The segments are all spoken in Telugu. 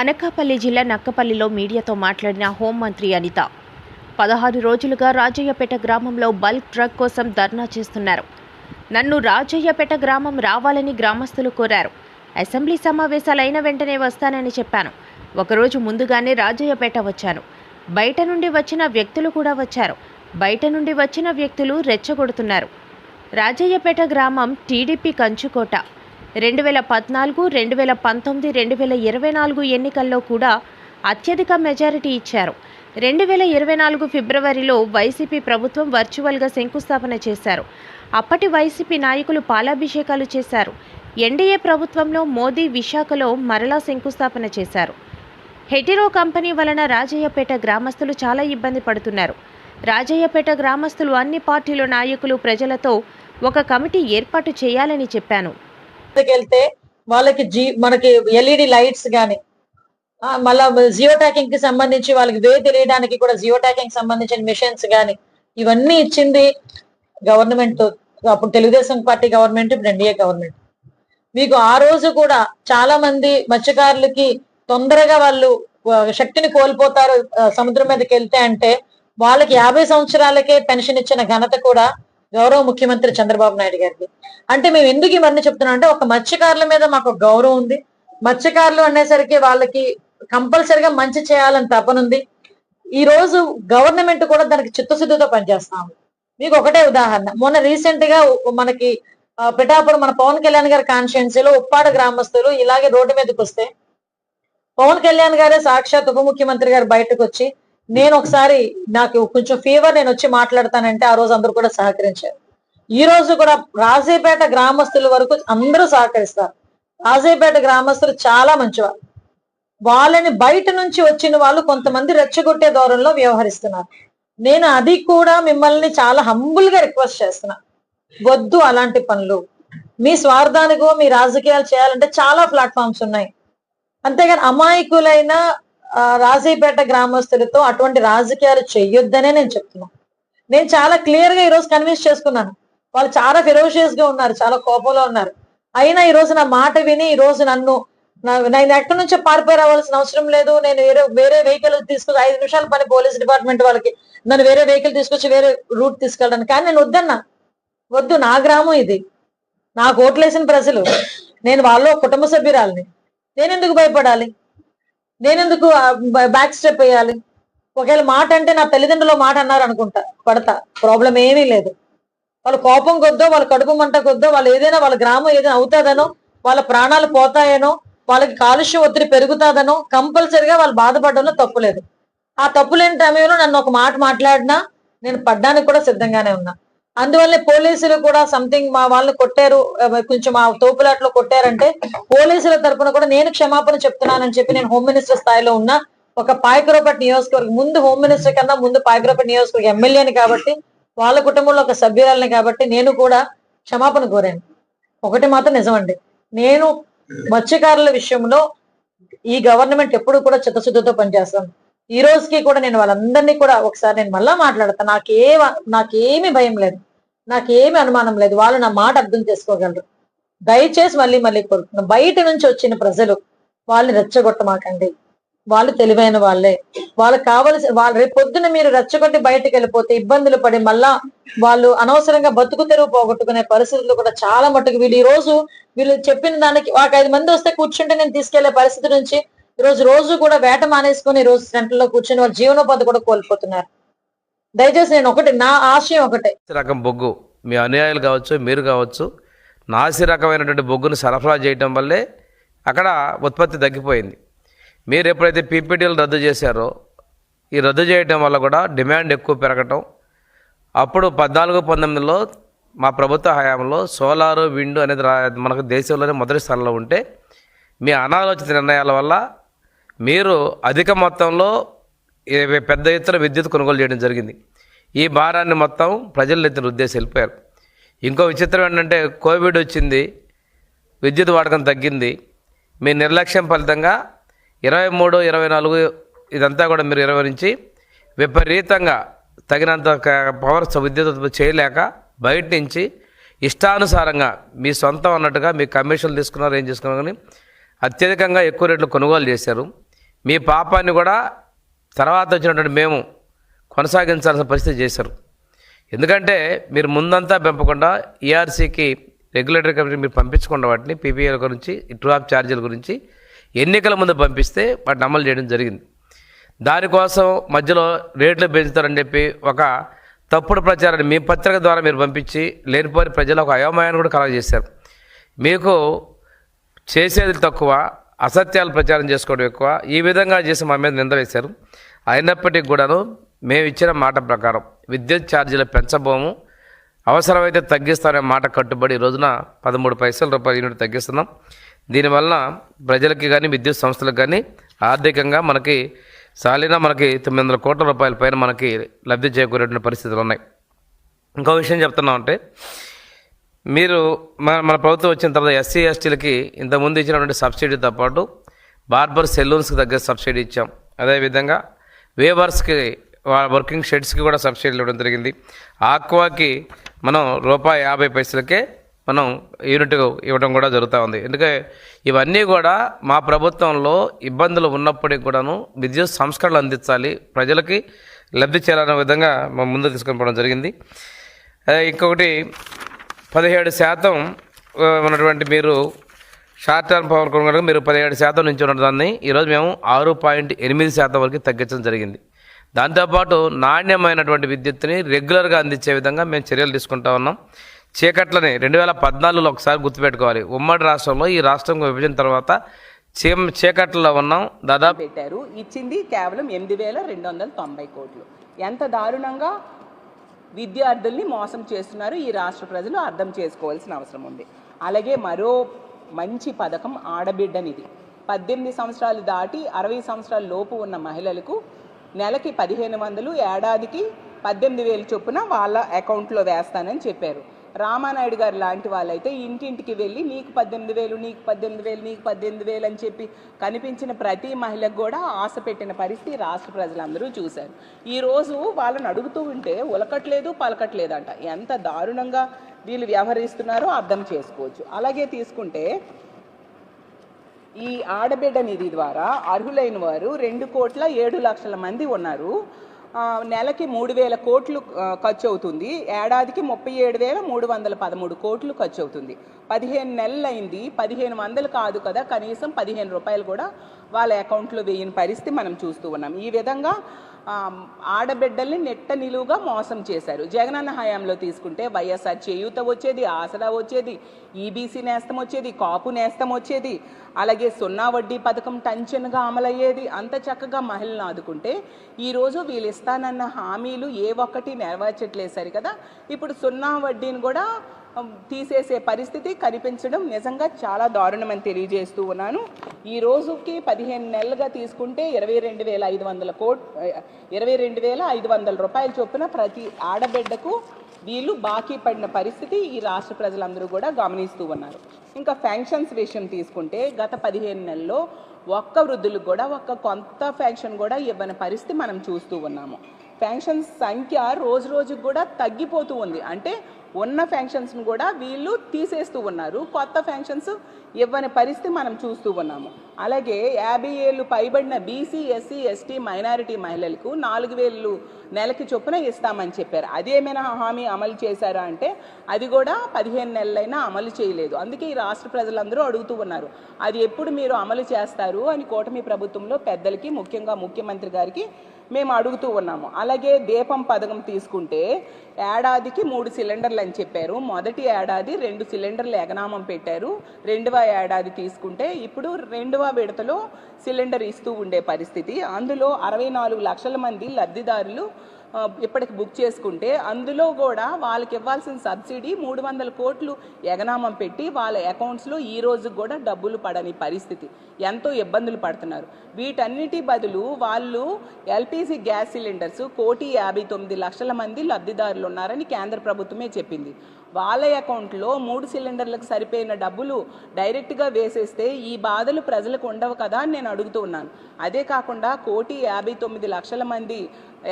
అనకాపల్లి జిల్లా నక్కపల్లిలో మీడియాతో మాట్లాడిన హోంమంత్రి అనిత 16 రోజులుగా రాజయ్యపేట గ్రామంలో బల్క్ డ్రగ్ కోసం ధర్నా చేస్తున్నారు. నన్ను రాజయ్యపేట గ్రామం రావాలని గ్రామస్తులు కోరారు. అసెంబ్లీ సమావేశాలైన వెంటనే వస్తానని చెప్పాను. ఒకరోజు ముందుగానే రాజయ్యపేట వచ్చాను. బయట నుండి వచ్చిన వ్యక్తులు కూడా వచ్చారు. బయట నుండి వచ్చిన వ్యక్తులు రెచ్చగొడుతున్నారు. రాజయ్యపేట గ్రామం టీడీపీ కంచుకోట. 2014, 2019, 2024 ఎన్నికల్లో కూడా అత్యధిక మెజారిటీ ఇచ్చారు. 2024 ఫిబ్రవరిలో వైసీపీ ప్రభుత్వం వర్చువల్గా శంకుస్థాపన చేశారు. అప్పటి వైసీపీ నాయకులు పాలాభిషేకాలు చేశారు. ఎన్డీఏ ప్రభుత్వంలో మోదీ విశాఖలో మరలా శంకుస్థాపన చేశారు. హెటిరో కంపెనీ వలన రాజయ్యపేట గ్రామస్తులు చాలా ఇబ్బంది పడుతున్నారు. రాజయ్యపేట గ్రామస్తులు అన్ని పార్టీల నాయకులు ప్రజలతో ఒక కమిటీ ఏర్పాటు చేయాలని చెప్పాను. వెళ్తే వాళ్ళకి మనకి ఎల్ఈడి లైట్స్ గానీ మళ్ళా జియో ట్యాకింగ్ కి సంబంధించి వాళ్ళకి వే తెలియడానికి కూడా జియో ట్యాకింగ్ సంబంధించిన మిషన్స్ గానీ ఇవన్నీ ఇచ్చింది గవర్నమెంట్. అప్పుడు తెలుగుదేశం పార్టీ గవర్నమెంట్, ఇప్పుడు ఎన్డీఏ గవర్నమెంట్. మీకు ఆ రోజు కూడా చాలా మంది మత్స్యకారులకి తొందరగా వాళ్ళు శక్తిని కోల్పోతారు సముద్రం మీదకి వెళ్తే అంటే వాళ్ళకి 50 సంవత్సరాలకే పెన్షన్ ఇచ్చిన ఘనత కూడా గౌరవ ముఖ్యమంత్రి చంద్రబాబు నాయుడు గారికి. అంటే మేము ఎందుకు ఇవన్నీ చెప్తున్నాం అంటే ఒక మత్స్యకారుల మీద మాకు గౌరవం ఉంది. మత్స్యకారులు అనేసరికి వాళ్ళకి కంపల్సరిగా మంచి చేయాలని తపనుంది. ఈ రోజు గవర్నమెంట్ కూడా దానికి చిత్తశుద్ధితో పనిచేస్తాము. మీకు ఒకటే ఉదాహరణ, మొన్న రీసెంట్ గా మనకి పిఠాపురం మన పవన్ కళ్యాణ్ గారి కాన్స్టిట్యున్సీలో ఉప్పాడ గ్రామస్తులు ఇలాగే రోడ్డు మీదకి వస్తే పవన్ కళ్యాణ్ గారే సాక్షాత్ ఉప ముఖ్యమంత్రి గారు బయటకు వచ్చి నేను ఒకసారి నాకు కొంచెం ఫీవర్ నేను వచ్చి మాట్లాడతానంటే ఆ రోజు అందరూ కూడా సహకరించారు. ఈ రోజు కూడా రాజయ్యపేట గ్రామస్తుల వరకు అందరూ సహకరిస్తారు. రాజయ్యపేట గ్రామస్తులు చాలా మంచివారు. వాళ్ళని బయట నుంచి వచ్చిన వాళ్ళు కొంతమంది రెచ్చగొట్టే ధోరణిలో వ్యవహరిస్తున్నారు. నేను అది కూడా మిమ్మల్ని చాలా హంబుల్ గా రిక్వెస్ట్ చేస్తున్నా, వద్దు అలాంటి పనులు. మీ స్వార్థానికో మీ రాజకీయాలు చేయాలంటే చాలా ప్లాట్ఫామ్స్ ఉన్నాయి. అంతేగాని అమాయకులైన రాజయ్యపేట గ్రామస్తులతో అటువంటి రాజకీయాలు చెయ్యొద్దనే నేను చెప్తున్నాను. నేను చాలా క్లియర్ గా ఈరోజు కన్విన్స్ చేసుకున్నాను. వాళ్ళు చాలా ఫెరోషియస్ గా ఉన్నారు, చాలా కోపంలో ఉన్నారు. అయినా ఈ రోజు నా మాట విని ఈ రోజు నేను ఎక్కడి నుంచో పారిపోయి రావాల్సిన అవసరం లేదు. నేను వేరే వెహికల్ తీసుకొచ్చి 5 నిమిషాల పని పోలీస్ డిపార్ట్మెంట్ వాళ్ళకి నన్ను వేరే వెహికల్ తీసుకొచ్చి వేరే రూట్ తీసుకెళ్ళడానికి. కానీ నేను వద్దన్నా, వద్దు, నా గ్రామం ఇది, నాకు ఓట్లేసిన ప్రజలు, నేను వాళ్ళ కుటుంబ సభ్యురాలని, నేనెందుకు భయపడాలి, నేనెందుకు బ్యాక్ స్టెప్ వేయాలి? ఒకవేళ మాట అంటే నా తల్లిదండ్రులు మాట అన్నారు అనుకుంటా, పడతా, ప్రాబ్లం ఏమీ లేదు. వాళ్ళ కోపం కొద్దో, వాళ్ళ కడుపు మంట కొద్దో, వాళ్ళు ఏదైనా వాళ్ళ గ్రామం ఏదైనా అవుతాదనో, వాళ్ళ ప్రాణాలు పోతాయనో, వాళ్ళకి కాలుష్య ఒత్తిడి పెరుగుతాదనో కంపల్సరిగా వాళ్ళు బాధపడడంలో తప్పులేదు. ఆ తప్పులేని సమయంలో నన్ను ఒక మాట మాట్లాడినా నేను పడ్డానికి కూడా సిద్ధంగానే ఉన్నా. అందువల్లే పోలీసులు కూడా సంథింగ్ మా వాళ్ళని కొట్టారు, కొంచెం ఆ తోపులాట్లో కొట్టారంటే పోలీసుల తరఫున కూడా నేను క్షమాపణ చెప్తున్నానని చెప్పి నేను హోమ్ మినిస్టర్ స్థాయిలో ఉన్నా. ఒక పాయకరావుపేట నియోజకవర్గం ముందు హోమ్ మినిస్టర్ కన్నా ముందు పాయకరావుపేట నియోజకవర్గం ఎమ్మెల్యేని కాబట్టి, వాళ్ళ కుటుంబంలో ఒక సభ్యురాలని కాబట్టి నేను కూడా క్షమాపణ కోరాను. ఒకటి మాత్రం నిజమండి, నేను మత్స్యకారుల విషయంలో ఈ గవర్నమెంట్ ఎప్పుడు కూడా చిత్తశుద్ధితో పనిచేస్తాను. ఈ రోజుకి కూడా నేను వాళ్ళందరినీ కూడా ఒకసారి నేను మళ్ళా మాట్లాడతాను. నాకేమి భయం లేదు, నాకేమి అనుమానం లేదు. వాళ్ళు నా మాట అర్థం చేసుకోగలరు. దయచేసి మళ్ళీ కోరుతున్నాను, బయట నుంచి వచ్చిన ప్రజలు వాళ్ళని రెచ్చగొట్టమాకండి. వాళ్ళు తెలివైన వాళ్ళే, వాళ్ళకి కావలసిన వాళ్ళు రేపు పొద్దున మీరు రెచ్చగొట్టి బయటకు వెళ్ళిపోతే ఇబ్బందులు పడి మళ్ళా వాళ్ళు అనవసరంగా బతుకు తెరువు పోగొట్టుకునే పరిస్థితులు కూడా చాలా మట్టుకు వీళ్ళు చెప్పిన దానికి ఒక 5 మంది వస్తే కూర్చుంటే నేను తీసుకెళ్లే పరిస్థితి నుంచి రోజు కూడా వేట మానేసుకొని ఈ రోజు సెంటర్లో కూర్చొని వాళ్ళ జీవనోపాధి కూడా కోల్పోతున్నారు. దయచేసి నేను నా ఆశయం ఒకటే, రకం బొగ్గు మీ అన్యాయాలు కావచ్చు, మీరు కావచ్చు, నాసి రకమైనటువంటి బొగ్గును సరఫరా చేయడం వల్లే అక్కడ ఉత్పత్తి తగ్గిపోయింది. మీరు ఎప్పుడైతే పీపీటీలు రద్దు చేశారో, ఈ రద్దు చేయడం వల్ల కూడా డిమాండ్ ఎక్కువ పెరగటం, అప్పుడు 14-19లో మా ప్రభుత్వ హయాంలో సోలారు, విండ్ అనేది మనకు దేశంలోనే మొదటి స్థానంలో ఉంటే మీ అనాలోచిత నిర్ణయాల వల్ల మీరు అధిక మొత్తంలో పెద్ద ఎత్తున విద్యుత్ కొనుగోలు చేయడం జరిగింది. ఈ భారాన్ని మొత్తం ప్రజల ఎత్తున ఉద్దేశం వెళ్ళిపోయారు. ఇంకో విచిత్రం ఏంటంటే కోవిడ్ వచ్చింది, విద్యుత్ వాడకం తగ్గింది. మీ నిర్లక్ష్యం ఫలితంగా 23, 24 ఇదంతా కూడా మీరు 20 నుంచి విపరీతంగా తగినంత పవర్ విద్యుత్ ఉత్పత్తి చేయలేక బయట నుంచి ఇష్టానుసారంగా మీ సొంతం అన్నట్టుగా మీ కమిషన్లు తీసుకున్నారు, ఏం చేసుకున్నారు, కానీ అత్యధికంగా ఎక్కువ రేట్లు కొనుగోలు చేశారు. మీ పాపాన్ని కూడా తర్వాత వచ్చినటువంటి మేము కొనసాగించాల్సిన పరిస్థితి చేశారు. ఎందుకంటే మీరు ముందంతా పెంపకుండా ఈఆర్సీకి రెగ్యులేటరీ కమిటీ మీరు పంపించకుండా వాటిని పీపీఎల్ గురించి ట్రూ ఆఫ్ ఛార్జీల గురించి ఎన్నికల ముందు పంపిస్తే వాటిని అమలు చేయడం జరిగింది. దానికోసం మధ్యలో రేట్లు పెంచుతారని చెప్పి ఒక తప్పుడు ప్రచారాన్ని మీ పత్రిక ద్వారా మీరు పంపించి లేనిపోని ప్రజలు ఒక అయోమయాన్ని కూడా కలగజేశారు. మీకు చేసేది తక్కువ, అసత్యాలు ప్రచారం చేసుకోవడం ఎక్కువ, ఈ విధంగా చేసి మా మీద నింద వేశారు. అయినప్పటికీ కూడాను మేము ఇచ్చిన మాట ప్రకారం విద్యుత్ ఛార్జీలు పెంచబోము, అవసరమైతే తగ్గిస్తామనే మాట కట్టుబడి ఈ రోజున 13 పైసల రూపాయల యూనిట్ తగ్గిస్తున్నాం. దీనివల్ల ప్రజలకి కానీ విద్యుత్ సంస్థలకు కానీ ఆర్థికంగా మనకి సాలినా మనకి 900 కోట్ల రూపాయల పైన మనకి లబ్ధి చేకూరేటువంటి పరిస్థితులు ఉన్నాయి. ఇంకో విషయం చెప్తున్నామంటే, మీరు మన ప్రభుత్వం వచ్చిన తర్వాత ఎస్సీ ఎస్టీలకి ఇంతకుముందు ఇచ్చినటువంటి సబ్సిడీతో పాటు బార్బర్ సెలూన్స్కి దగ్గర సబ్సిడీ ఇచ్చాం. అదేవిధంగా వేవర్స్కి వర్కింగ్ షెడ్స్కి కూడా సబ్సిడీలు ఇవ్వడం జరిగింది. ఆక్వాకి మనం ₹50 మనం యూనిట్ ఇవ్వడం కూడా జరుగుతూ ఉంది. ఎందుకంటే ఇవన్నీ కూడా మా ప్రభుత్వంలో ఇబ్బందులు ఉన్నప్పటికీ కూడాను విద్యుత్ సంస్కరణలు అందించాలి, ప్రజలకి లబ్ధి చేయాలనే విధంగా మా ముందు తీసుకొని పోవడం జరిగింది. ఇంకొకటి 17% ఉన్నటువంటి మీరు షార్ట్ టర్మ్ పవర్ కొనుగోలు మీరు 17% నుంచి ఉన్న దాన్ని ఈరోజు మేము 6.8% వరకు తగ్గించడం జరిగింది. దాంతోపాటు నాణ్యమైనటువంటి విద్యుత్తుని రెగ్యులర్గా అందించే విధంగా మేము చర్యలు తీసుకుంటా ఉన్నాం. చీకట్లని 2014లో ఒకసారి గుర్తుపెట్టుకోవాలి. ఉమ్మడి రాష్ట్రంలో ఈ రాష్ట్రం విభజన తర్వాత చీకట్లలో ఉన్నాం. దాదాపు పెట్టారు, ఇచ్చింది కేవలం 8,290 కోట్లు. ఎంత దారుణంగా విద్యార్థుల్ని మోసం చేస్తున్నారు ఈ రాష్ట్ర ప్రజలు అర్థం చేసుకోవాల్సిన అవసరం ఉంది. అలాగే మరో మంచి పథకం ఆడబిడ్డనిది. 18 సంవత్సరాలు దాటి 60 సంవత్సరాల లోపు ఉన్న మహిళలకు నెలకి 1,500, ఏడాదికి 18,000 చొప్పున వాళ్ళ అకౌంట్లో వేస్తానని చెప్పారు. రామానాయుడు గారు లాంటి వాళ్ళైతే ఇంటింటికి వెళ్ళి నీకు 18,000, నీకు 18,000, నీకు 18,000 అని చెప్పి కనిపించిన ప్రతి మహిళకు కూడా ఆశ పెట్టిన పరిస్థితి రాష్ట్ర ప్రజలందరూ చూశారు. ఈరోజు వాళ్ళని అడుగుతూ ఉంటే ఉలకట్లేదు పలకట్లేదంట. ఎంత దారుణంగా వీళ్ళు వ్యవహరిస్తున్నారో అర్థం చేసుకోవచ్చు. అలాగే తీసుకుంటే ఈ ఆడబిడ్డ నిధి ద్వారా అర్హులైన వారు 2,07,00,000 మంది ఉన్నారు. నెలకి 3,000 కోట్లు ఖర్చు అవుతుంది, ఏడాదికి 37,313 కోట్లు ఖర్చు అవుతుంది. 15 నెలలు అయింది, 1,500 కాదు కదా, కనీసం ₹15 కూడా వాళ్ళ అకౌంట్లో వేయని పరిస్థితి మనం చూస్తూ ఉన్నాం. ఈ విధంగా ఆడబిడ్డల్ని నెట్ట నిలువుగా మోసం చేశారు. జగనన్న హయాంలో తీసుకుంటే వైఎస్ఆర్ చేయూత వచ్చేది, ఆసరా వచ్చేది, ఈబీసీ నేస్తం వచ్చేది, కాపు నేస్తం వచ్చేది, అలాగే 0 వడ్డీ పథకం టంచన్గా అమలయ్యేది. అంత చక్కగా మహిళలను ఆదుకుంటే ఈరోజు వీళ్ళు ఇస్తానన్న హామీలు ఏ ఒక్కటి నెరవేర్చట్లేదు సరి కదా. ఇప్పుడు 0 వడ్డీని కూడా తీసేసే పరిస్థితి కనిపించడం నిజంగా చాలా దారుణమని తెలియజేస్తూ ఉన్నాను. ఈ రోజుకి 15 నెలలుగా తీసుకుంటే 22,500 రూపాయల చొప్పున ప్రతి ఆడబిడ్డకు వీళ్ళు బాకీ పడిన పరిస్థితి ఈ రాష్ట్ర ప్రజలందరూ కూడా గమనిస్తూ ఉన్నారు. ఇంకా పెన్షన్స్ విషయం తీసుకుంటే గత 15 నెలల్లో ఒక్క వృద్ధులకు కూడా ఒక్క కొంత పెన్షన్ కూడా ఇవ్వని పరిస్థితి మనం చూస్తూ ఉన్నాము. పెన్షన్స్ సంఖ్య రోజు రోజుకు కూడా తగ్గిపోతూ ఉంది. అంటే ఉన్న పెన్షన్స్ను కూడా వీళ్ళు తీసేస్తూ ఉన్నారు, కొత్త పెన్షన్స్ ఇవ్వని పరిస్థితి మనం చూస్తూ ఉన్నాము. అలాగే 50 ఏళ్ళు పైబడిన బీసీ, ఎస్సీ, ఎస్టీ, మైనారిటీ మహిళలకు 4,000 నెలకి చొప్పున ఇస్తామని చెప్పారు. అదేమైనా హామీ అమలు చేశారా అంటే అది కూడా 15 నెలలైనా అమలు చేయలేదు. అందుకే ఈ రాష్ట్ర ప్రజలందరూ అడుగుతూ ఉన్నారు, అది ఎప్పుడు మీరు అమలు చేస్తారు అని కూటమి ప్రభుత్వంలో పెద్దలకి, ముఖ్యంగా ముఖ్యమంత్రి గారికి మేము అడుగుతూ ఉన్నాము. అలాగే దీపం పథకం తీసుకుంటే ఏడాదికి 3 సిలిండర్లు అని చెప్పారు. మొదటి ఏడాది 2 సిలిండర్లు ఎగనామం పెట్టారు. 2వ ఏడాది తీసుకుంటే ఇప్పుడు 2వ విడతలో సిలిండర్ ఇస్తూ ఉండే పరిస్థితి. అందులో 64 లక్షల మంది లబ్ధిదారులు ఇప్పటికి బుక్ చేసుకుంటే అందులో కూడా వాళ్ళకి ఇవ్వాల్సిన సబ్సిడీ 300 కోట్లు ఎగనామం పెట్టి వాళ్ళ అకౌంట్స్లో ఈ రోజు కూడా డబ్బులు పడని పరిస్థితి. ఎంతో ఇబ్బందులు పడుతున్నారు. వీటన్నిటి బదులు వాళ్ళు ఎల్పిజి గ్యాస్ సిలిండర్స్ 1,59,00,000 మంది లబ్ధిదారులు ఉన్నారని కేంద్ర ప్రభుత్వమే చెప్పింది. వాళ్ళ అకౌంట్లో 3 సిలిండర్లకు సరిపోయిన డబ్బులు డైరెక్ట్గా వేసేస్తే ఈ బాధలు ప్రజలకు ఉండవు కదా అని నేను అడుగుతూ ఉన్నాను. అదే కాకుండా 1,59,00,000 మంది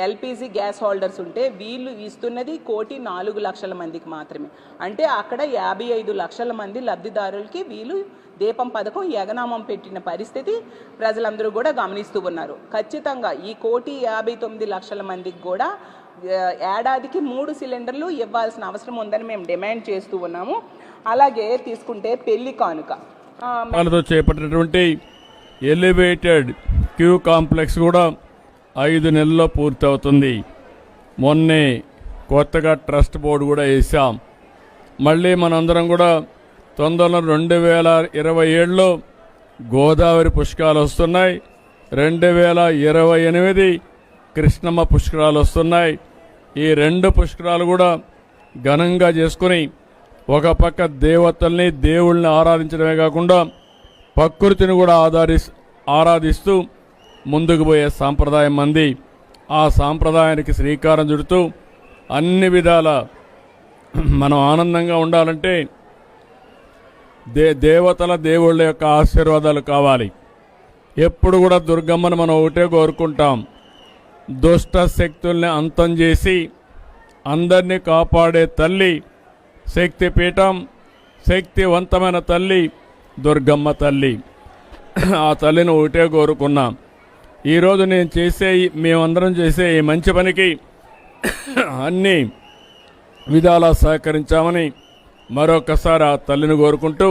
ఎల్పిజి గ్యాస్ హోల్డర్స్ ఉంటే వీళ్ళు ఇస్తున్నది 1,04,00,000 మందికి మాత్రమే. అంటే అక్కడ 55 లక్షల మంది లబ్ధిదారులకి వీళ్ళు దీపం పథకం ఎగనామం పెట్టిన పరిస్థితి ప్రజలందరూ కూడా గమనిస్తూ ఉన్నారు. ఖచ్చితంగా ఈ 1,59,00,000 మందికి కూడా ఏడాదికి 3 సిలిండర్లు ఇవ్వాల్సిన అవసరం ఉందని మేము డిమాండ్ చేస్తూ ఉన్నాము. అలాగే తీసుకుంటే పెళ్లి కానుక చేపట్టినటువంటి ఎలివేటెడ్ క్యూ కాంప్లెక్స్ కూడా 5 నెలల్లో పూర్తవుతుంది. మొన్నే కొత్తగా ట్రస్ట్ బోర్డు కూడా వేసాం. మళ్ళీ మనందరం కూడా తొందరలో 2027లో గోదావరి పుష్కరాలు వస్తున్నాయి. 2028 కృష్ణమ్మ పుష్కరాలు వస్తున్నాయి. ఈ 2 పుష్కరాలు కూడా ఘనంగా చేసుకుని ఒక పక్క దేవతల్ని దేవుళ్ళని ఆరాధించడమే కాకుండా ప్రకృతిని కూడా ఆరాధిస్తూ ముందుకు పోయే సాంప్రదాయం మంది. ఆ సాంప్రదాయానికి శ్రీకారం చుడుతూ అన్ని విధాల మనం ఆనందంగా ఉండాలంటే దేవతల దేవుళ్ళ యొక్క ఆశీర్వాదాలు కావాలి. ఎప్పుడు కూడా దుర్గమ్మను మనం ఒకటే కోరుకుంటాం, దుష్ట శక్తుల్ని అంతం చేసి అందరినీ కాపాడే తల్లి శక్తిపీఠం, శక్తివంతమైన తల్లి దుర్గమ్మ తల్లి. ఆ తల్లిని ఒకటే కోరుకున్నాం. ఈరోజు మేమందరం చేసే ఈ మంచి పనికి అన్ని విధాలా సహకరించామని మరొకసారి ఆ తల్లిని కోరుకుంటూ,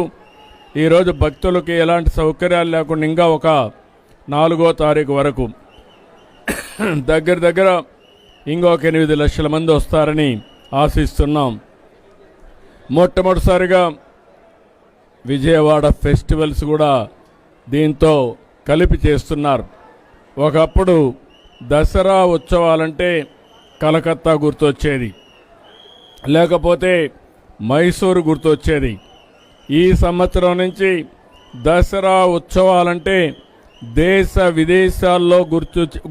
ఈరోజు భక్తులకి ఎలాంటి సౌకర్యాలు లేకుండా ఇంకా ఒక 4వ తారీఖు వరకు దగ్గర ఇంకొక 8 లక్షల మంది వస్తారని ఆశిస్తున్నాం. మొట్టమొదటిసారిగా విజయవాడ ఫెస్టివల్స్ కూడా దీంతో కలిపి చేస్తున్నారు. ఒకప్పుడు దసరా ఉత్సవాలంటే కలకత్తా గుర్తొచ్చేది, లేకపోతే మైసూరు గుర్తొచ్చేది. ఈ సంవత్సరం నుంచి దసరా ఉత్సవాలంటే దేశ విదేశాల్లో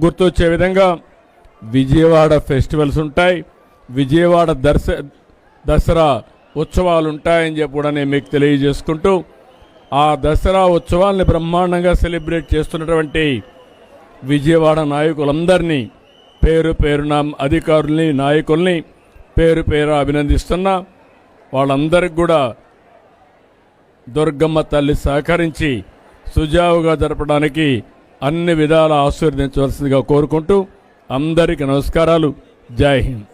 గుర్తొచ్చే విధంగా విజయవాడ ఫెస్టివల్స్ ఉంటాయి, విజయవాడ దసరా ఉత్సవాలు ఉంటాయని చెప్పి కూడా నేను మీకు తెలియజేసుకుంటూ, ఆ దసరా ఉత్సవాల్ని బ్రహ్మాండంగా సెలబ్రేట్ చేస్తున్నటువంటి విజయవాడ నాయకులందరినీ పేరు పేరున అధికారుల్ని నాయకుల్ని పేరు పేరు అభినందిస్తున్నా. వాళ్ళందరికీ కూడా దుర్గమ్మ తల్లి సహకరించి సుజావుగా జరపడానికి అన్ని విధాల ఆశీర్వదించవలసిందిగా కోరుకుంటూ అందరికీ నమస్కారాలు. జై హింద్.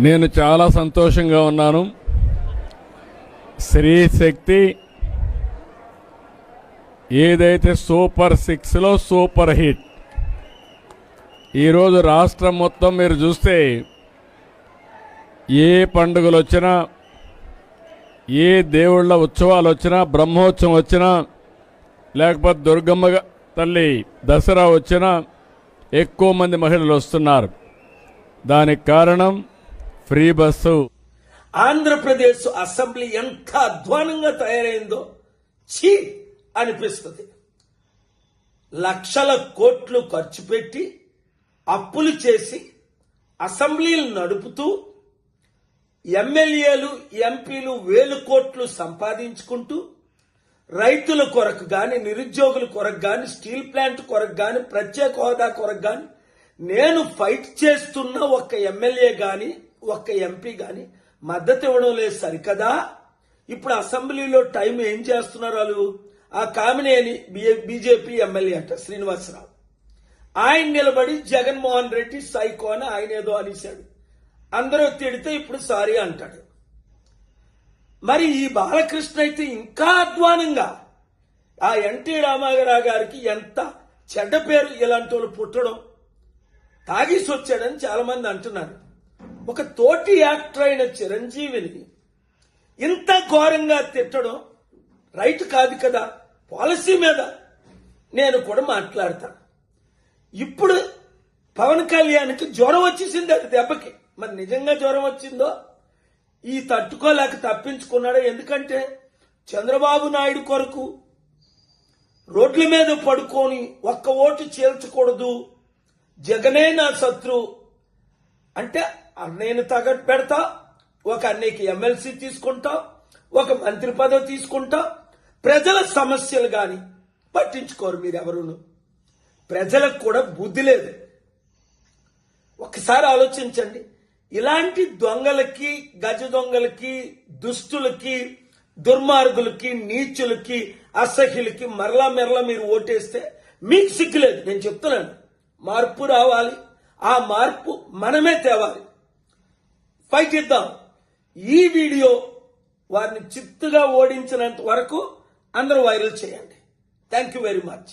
నేను చాలా సంతోషంగా ఉన్నాను. స్త్రీ శక్తి ఏదైతే సూపర్ 6లో సూపర్ హిట్. ఈరోజు రాష్ట్రం మొత్తం మీరు చూస్తే ఏ పండుగలు వచ్చినా, ఏ దేవుళ్ళ ఉత్సవాలు వచ్చినా, బ్రహ్మోత్సవం వచ్చినా, లేకపోతే దుర్గమ్మ తల్లి దసరా వచ్చినా ఎక్కువ మంది మహిళలు వస్తున్నారు. దానికి కారణం ఫ్రీ బస్సు. ఆంధ్రప్రదేశ్ అసెంబ్లీ ఎంత అధ్వానంగా తయారైందో ఛీ అనిపిస్తుంది. లక్షల కోట్లు ఖర్చు పెట్టి అప్పులు చేసి అసెంబ్లీలు నడుపుతూ ఎమ్మెల్యేలు ఎంపీలు 1000 కోట్లు సంపాదించుకుంటూ రైతుల కొరకు గాని, నిరుద్యోగుల కొరకు గాని, స్టీల్ ప్లాంట్ కొరకు గాని, ప్రత్యేక హోదా కొరకు గాని నేను ఫైట్ చేస్తున్న ఒక్క ఎమ్మెల్యే గాని ఒక్క ఎంపీ గాని మద్దతు ఇవ్వడం లేదు. సరికదా ఇప్పుడు అసెంబ్లీలో టైం ఏం చేస్తున్నారు వాళ్ళు? ఆ కామినేని బీజేపీ ఎమ్మెల్యే అంట శ్రీనివాసరావు, ఆయన నిలబడి జగన్మోహన్ రెడ్డి సైకో అని ఆయన ఏదో అనేశాడు. అందరూ తిడితే ఇప్పుడు సారీ అంటాడు. మరి ఈ బాలకృష్ణ అయితే ఇంకా అధ్వానంగా ఆ ఎన్టీ రామారావు గారికి ఎంత చెడ్డ పేరు ఇలాంటి వాళ్ళు పుట్టడం, తాగేసి వచ్చాడని చాలా మంది అంటున్నారు. ఒక తోటి యాక్టర్ అయిన చిరంజీవిని ఇంత ఘోరంగా తిట్టడం రైట్ కాదు కదా. పాలసీ మీద నేను కూడా మాట్లాడతాను. ఇప్పుడు పవన్ కళ్యాణ్కి జ్వరం వచ్చేసింది అది దెబ్బకి. మరి నిజంగా జ్వరం వచ్చిందో ఈ తట్టుకోలేక తప్పించుకున్నాడు. ఎందుకంటే చంద్రబాబు నాయుడు కొరకు రోడ్ల మీద పడుకొని ఒక్క ఓటు చీల్చకూడదు, జగనే నా శత్రు అంటే అన్నయ్యను తగట్టు పెడతా, ఒక అన్నయ్యకి ఎమ్మెల్సీ తీసుకుంటా, ఒక మంత్రి పదవి తీసుకుంటా. ప్రజల సమస్యలు గాని పట్టించుకోరు మీరెవరును. ప్రజలకు కూడా బుద్ధి లేదు. ఒకసారి ఆలోచించండి. ఇలాంటి దొంగలకి, గజ దొంగలకి, దుష్టులకి, దుర్మార్గులకి, నీచులకి, అసహ్యులకి మరలా మీరు ఓటేస్తే మీకు సిగ్గులేదు. నేను చెప్తున్నాను, మార్పు రావాలి. ఆ మార్పు మనమే తేవాలి. ఫైట్ ఇద్దాం. ఈ వీడియో వారిని చిత్తుగా ఓడించినంత వరకు అందరూ వైరల్ చేయండి. Thank you very much.